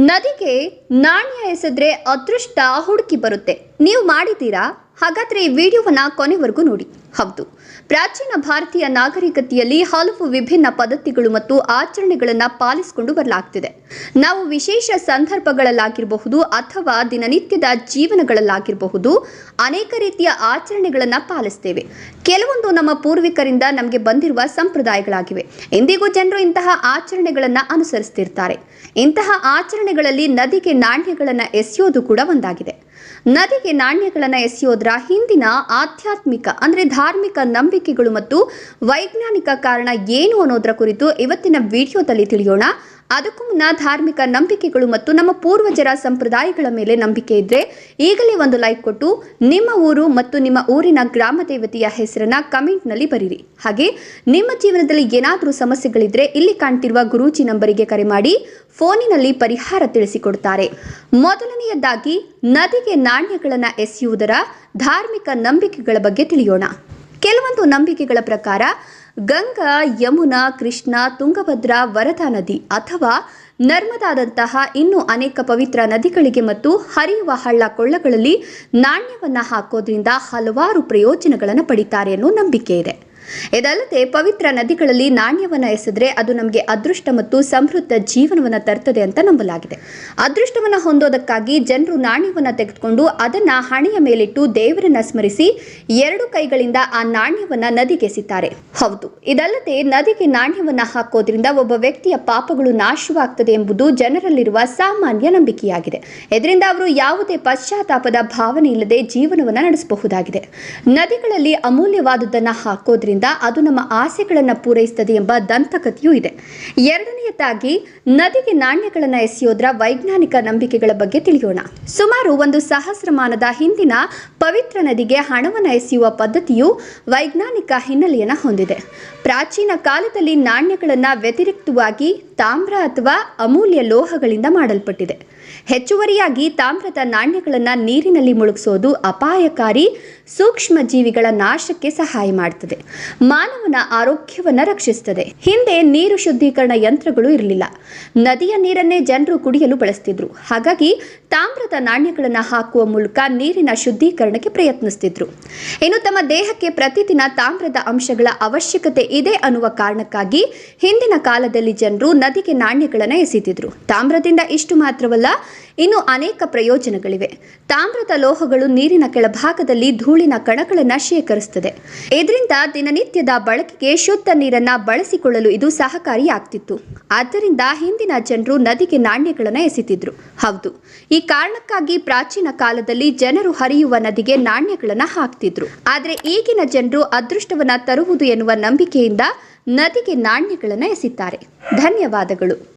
ನದಿಗೆ ನಾಣ್ಯ ಎಸೆದ್ರೆ ಅದೃಷ್ಟ ಹುಡುಕಿ ಬರುತ್ತೆ. ನೀವು ಮಾಡಿದ್ದೀರಾ? ಹಾಗಾದ್ರೆ ಈ ವಿಡಿಯೋವನ್ನ ಕೊನೆವರೆಗೂ ನೋಡಿ. ಹೌದು, ಪ್ರಾಚೀನ ಭಾರತೀಯ ನಾಗರಿಕತೆಯಲ್ಲಿ ಹಲವು ವಿಭಿನ್ನ ಪದ್ಧತಿಗಳು ಮತ್ತು ಆಚರಣೆಗಳನ್ನು ಪಾಲಿಸಿಕೊಂಡು ಬರಲಾಗ್ತಿದೆ. ನಾವು ವಿಶೇಷ ಸಂದರ್ಭಗಳಲ್ಲಾಗಿರಬಹುದು ಅಥವಾ ದಿನನಿತ್ಯದ ಜೀವನಗಳಲ್ಲಾಗಿರಬಹುದು ಅನೇಕ ರೀತಿಯ ಆಚರಣೆಗಳನ್ನು ಪಾಲಿಸ್ತೇವೆ. ಕೆಲವೊಂದು ನಮ್ಮ ಪೂರ್ವಿಕರಿಂದ ನಮಗೆ ಬಂದಿರುವ ಸಂಪ್ರದಾಯಗಳಾಗಿವೆ. ಇಂದಿಗೂ ಜನರು ಇಂತಹ ಆಚರಣೆಗಳನ್ನು ಅನುಸರಿಸ್ತಿರ್ತಾರೆ. ಇಂತಹ ಆಚರಣೆಗಳಲ್ಲಿ ನದಿಗೆ ನಾಣ್ಯಗಳನ್ನು ಎಸೆಯೋದು ಕೂಡ ಒಂದಾಗಿದೆ. ನದಿಗೆ ನಾಣ್ಯಗಳನ್ನು ಎಸೆಯೋದ್ರ ಹಿಂದಿನ ಆಧ್ಯಾತ್ಮಿಕ ಅಂದರೆ ಧಾರ್ಮಿಕ ನಂಬಿಕೆಗಳು ಮತ್ತು ವೈಜ್ಞಾನಿಕ ಕಾರಣ ಏನು ಅನ್ನೋದರ ಕುರಿತು ಇವತ್ತಿನ ವಿಡಿಯೋದಲ್ಲಿ ತಿಳಿಯೋಣ. ಅದಕ್ಕೂ ಮುನ್ನ ಧಾರ್ಮಿಕ ನಂಬಿಕೆಗಳು ಮತ್ತು ನಮ್ಮ ಪೂರ್ವಜರ ಸಂಪ್ರದಾಯಗಳ ಮೇಲೆ ನಂಬಿಕೆ ಇದ್ದರೆ ಈಗಲೇ ಒಂದು ಲೈಕ್ ಕೊಟ್ಟು ನಿಮ್ಮ ಊರು ಮತ್ತು ನಿಮ್ಮ ಊರಿನ ಗ್ರಾಮ ದೇವತೆಯ ಹೆಸರನ್ನ ಕಮೆಂಟ್ನಲ್ಲಿ ಬರೀರಿ. ಹಾಗೆ ನಿಮ್ಮ ಜೀವನದಲ್ಲಿ ಏನಾದರೂ ಸಮಸ್ಯೆಗಳಿದ್ರೆ ಇಲ್ಲಿ ಕಾಣ್ತಿರುವ ಗುರೂಜಿ ನಂಬರಿಗೆ ಕರೆ ಮಾಡಿ ಫೋನಿನಲ್ಲಿ ಪರಿಹಾರ ತಿಳಿಸಿಕೊಡ್ತಾರೆ. ಮೊದಲನೆಯದಾಗಿ ನದಿಗೆ ನಾಣ್ಯಗಳನ್ನು ಎಸೆಯುವುದರ ಧಾರ್ಮಿಕ ನಂಬಿಕೆಗಳ ಬಗ್ಗೆ ತಿಳಿಯೋಣ. ಕೆಲವೊಂದು ನಂಬಿಕೆಗಳ ಪ್ರಕಾರ ಗಂಗಾ, ಯಮುನಾ, ಕೃಷ್ಣ, ತುಂಗಭದ್ರಾ, ವರದಾ ನದಿ ಅಥವಾ ನರ್ಮದಾದಂತಹ ಇನ್ನೂ ಅನೇಕ ಪವಿತ್ರ ನದಿಗಳಿಗೆ ಮತ್ತು ಹರಿಯುವ ಹಳ್ಳ ಕೊಳ್ಳಗಳಲ್ಲಿ ನಾಣ್ಯವನ್ನು ಹಾಕೋದ್ರಿಂದ ಹಲವಾರು ಪ್ರಯೋಜನಗಳನ್ನು ಪಡಿತಾರೆ ಅನ್ನೋ ನಂಬಿಕೆ ಇದೆ. ಇದಲ್ಲದೆ ಪವಿತ್ರ ನದಿಗಳಲ್ಲಿ ನಾಣ್ಯವನ್ನು ಎಸೆದ್ರೆ ಅದು ನಮಗೆ ಅದೃಷ್ಟ ಮತ್ತು ಸಮೃದ್ಧ ಜೀವನವನ್ನು ತರ್ತದೆ ಅಂತ ನಂಬಲಾಗಿದೆ. ಅದೃಷ್ಟವನ್ನು ಹೊಂದೋದಕ್ಕಾಗಿ ಜನರು ನಾಣ್ಯವನ್ನು ತೆಗೆದುಕೊಂಡು ಅದನ್ನು ಹಣೆಯ ಮೇಲಿಟ್ಟು ದೇವರನ್ನ ಸ್ಮರಿಸಿ ಎರಡು ಕೈಗಳಿಂದ ಆ ನಾಣ್ಯವನ್ನು ನದಿಗೆ ಎಸೆತಾರೆ. ಹೌದು, ಇದಲ್ಲದೆ ನದಿಗೆ ನಾಣ್ಯವನ್ನು ಹಾಕೋದ್ರಿಂದ ಒಬ್ಬ ವ್ಯಕ್ತಿಯ ಪಾಪಗಳು ನಾಶವಾಗ್ತದೆ ಎಂಬುದು ಜನರಲ್ಲಿರುವ ಸಾಮಾನ್ಯ ನಂಬಿಕೆಯಾಗಿದೆ. ಇದರಿಂದ ಅವರು ಯಾವುದೇ ಪಶ್ಚಾತ್ತಾಪದ ಭಾವನೆ ಇಲ್ಲದೆ ಜೀವನವನ್ನು ನಡೆಸಬಹುದಾಗಿದೆ. ನದಿಗಳಲ್ಲಿ ಅಮೂಲ್ಯವಾದುದನ್ನು ಹಾಕೋದ್ರಿಂದ ಅದು ನಮ್ಮ ಆಸೆಗಳನ್ನು ಪೂರೈಸುತ್ತದೆ ಎಂಬ ದಂತಕಥೆಯೂ ಇದೆ. ಎರಡನೆಯದಾಗಿ ನದಿಗೆ ನಾಣ್ಯಗಳನ್ನು ಎಸೆಯೋದ್ರ ವೈಜ್ಞಾನಿಕ ನಂಬಿಕೆಗಳ ಬಗ್ಗೆ ತಿಳಿಯೋಣ. ಸುಮಾರು 1 ಸಹಸ್ರಮಾನದ ಹಿಂದಿನ ಪವಿತ್ರ ನದಿಗೆ ಹಣವನ್ನು ಎಸೆಯುವ ಪದ್ಧತಿಯು ವೈಜ್ಞಾನಿಕ ಹಿನ್ನೆಲೆಯನ್ನು ಹೊಂದಿದೆ. ಪ್ರಾಚೀನ ಕಾಲದಲ್ಲಿ ನಾಣ್ಯಗಳನ್ನು ವ್ಯತಿರಿಕ್ತವಾಗಿ ತಾಮ್ರ ಅಥವಾ ಅಮೂಲ್ಯ ಲೋಹಗಳಿಂದ ಮಾಡಲ್ಪಟ್ಟಿದೆ. ಹೆಚ್ಚುವರಿಯಾಗಿ ತಾಮ್ರದ ನಾಣ್ಯಗಳನ್ನು ನೀರಿನಲ್ಲಿ ಮುಳುಗಿಸೋದು ಅಪಾಯಕಾರಿ ಸೂಕ್ಷ್ಮ ಜೀವಿಗಳ ನಾಶಕ್ಕೆ ಸಹಾಯ ಮಾಡುತ್ತದೆ, ಮಾನವನ ಆರೋಗ್ಯವನ್ನು ರಕ್ಷಿಸುತ್ತದೆ. ಹಿಂದೆ ನೀರು ಶುದ್ಧೀಕರಣ ಯಂತ್ರಗಳು ಇರಲಿಲ್ಲ. ನದಿಯ ನೀರನ್ನೇ ಜನರು ಕುಡಿಯಲು ಬಳಸ್ತಿದ್ರು. ಹಾಗಾಗಿ ತಾಮ್ರದ ನಾಣ್ಯಗಳನ್ನು ಹಾಕುವ ಮೂಲಕ ನೀರಿನ ಶುದ್ಧೀಕರಣಕ್ಕೆ ಪ್ರಯತ್ನಿಸ್ತಿದ್ರು. ಇನ್ನು ತಮ್ಮ ದೇಹಕ್ಕೆ ಪ್ರತಿದಿನ ತಾಮ್ರದ ಅಂಶಗಳ ಅವಶ್ಯಕತೆ ಇದೆ ಅನ್ನುವ ಕಾರಣಕ್ಕಾಗಿ ಹಿಂದಿನ ಕಾಲದಲ್ಲಿ ಜನರು ನದಿಗೆ ನಾಣ್ಯಗಳನ್ನು ಎಸೆತಿದ್ರು. ತಾಮ್ರದಿಂದ ಇಷ್ಟು ಮಾತ್ರವಲ್ಲ, ಇನ್ನು ಅನೇಕ ಪ್ರಯೋಜನಗಳಿವೆ. ತಾಮ್ರದ ಲೋಹಗಳು ನೀರಿನ ಕೆಳಭಾಗದಲ್ಲಿ ಧೂಳಿನ ಕಣಗಳನ್ನು ಶೇಖರಿಸುತ್ತದೆ. ಇದರಿಂದ ದಿನನಿತ್ಯದ ಬಳಕೆಗೆ ಶುದ್ಧ ನೀರನ್ನು ಬಳಸಿಕೊಳ್ಳಲು ಇದು ಸಹಕಾರಿಯಾಗ್ತಿತ್ತು. ಆದ್ದರಿಂದ ಹಿಂದಿನ ಜನರು ನದಿಗೆ ನಾಣ್ಯಗಳನ್ನು ಎಸೆತಿದ್ರು. ಹೌದು, ಈ ಕಾರಣಕ್ಕಾಗಿ ಪ್ರಾಚೀನ ಕಾಲದಲ್ಲಿ ಜನರು ಹರಿಯುವ ನದಿಗೆ ನಾಣ್ಯಗಳನ್ನು ಹಾಕ್ತಿದ್ರು. ಆದರೆ ಈಗಿನ ಜನರು ಅದೃಷ್ಟವನ್ನು ತರುವುದು ಎನ್ನುವ ನಂಬಿಕೆಯಿಂದ ನದಿಗೆ ನಾಣ್ಯಗಳನ್ನು ಎಸೆಯುತ್ತಾರೆ. ಧನ್ಯವಾದಗಳು.